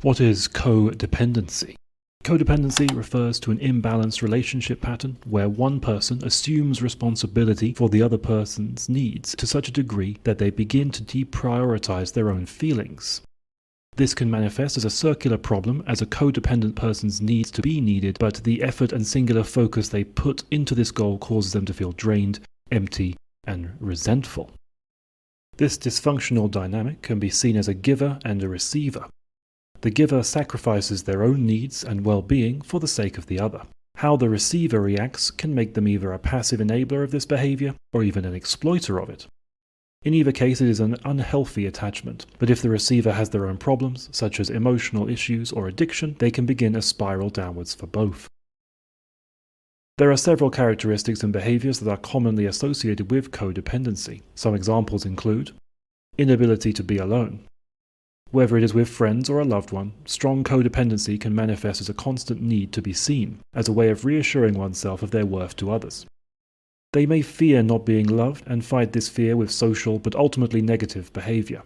What is codependency? Codependency refers to an imbalanced relationship pattern where one person assumes responsibility for the other person's needs to such a degree that they begin to deprioritize their own feelings. This can manifest as a circular problem as a codependent person's needs to be needed, but the effort and singular focus they put into this goal causes them to feel drained, empty, and resentful. This dysfunctional dynamic can be seen as a giver and a receiver. The giver sacrifices their own needs and well-being for the sake of the other. How the receiver reacts can make them either a passive enabler of this behavior or even an exploiter of it. In either case, it is an unhealthy attachment, but if the receiver has their own problems, such as emotional issues or addiction, they can begin a spiral downwards for both. There are several characteristics and behaviors that are commonly associated with codependency. Some examples include inability to be alone. Whether it is with friends or a loved one, strong codependency can manifest as a constant need to be seen, as a way of reassuring oneself of their worth to others. They may fear not being loved and fight this fear with social but ultimately negative behavior.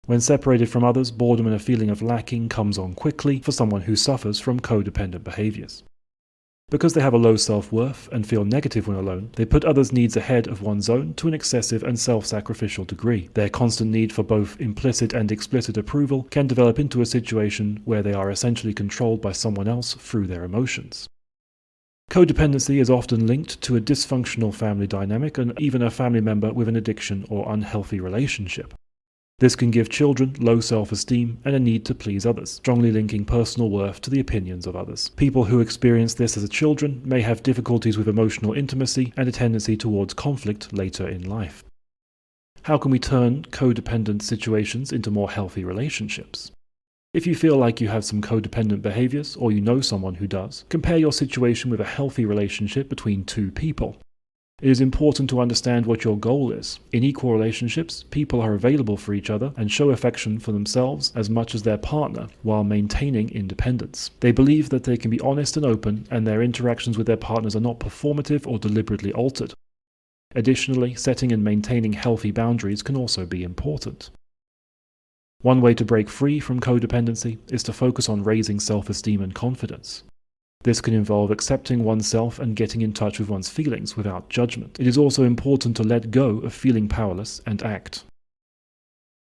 When separated from others, boredom and a feeling of lacking comes on quickly for someone who suffers from codependent behaviors. Because they have a low self-worth and feel negative when alone, they put others' needs ahead of one's own to an excessive and self-sacrificial degree. Their constant need for both implicit and explicit approval can develop into a situation where they are essentially controlled by someone else through their emotions. Codependency is often linked to a dysfunctional family dynamic and even a family member with an addiction or unhealthy relationship. This can give children low self-esteem and a need to please others, strongly linking personal worth to the opinions of others. People who experience this as children may have difficulties with emotional intimacy and a tendency towards conflict later in life. How can we turn codependent situations into more healthy relationships? If you feel like you have some codependent behaviors, or you know someone who does, compare your situation with a healthy relationship between two people. It is important to understand what your goal is. In equal relationships, people are available for each other and show affection for themselves as much as their partner, while maintaining independence. They believe that they can be honest and open, and their interactions with their partners are not performative or deliberately altered. Additionally, setting and maintaining healthy boundaries can also be important. One way to break free from codependency is to focus on raising self-esteem and confidence. This can involve accepting oneself and getting in touch with one's feelings without judgment. It is also important to let go of feeling powerless and act.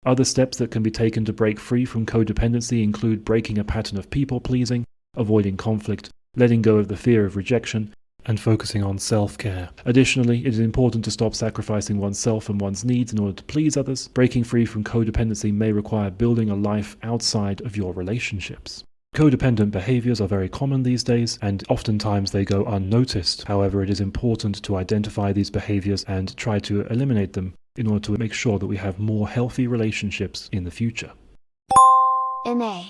Other steps that can be taken to break free from codependency include breaking a pattern of people-pleasing, avoiding conflict, letting go of the fear of rejection, and focusing on self-care. Additionally, it is important to stop sacrificing oneself and one's needs in order to please others. Breaking free from codependency may require building a life outside of your relationships. Codependent behaviors are very common these days, and oftentimes they go unnoticed. However, it is important to identify these behaviors and try to eliminate them in order to make sure that we have more healthy relationships in the future. MA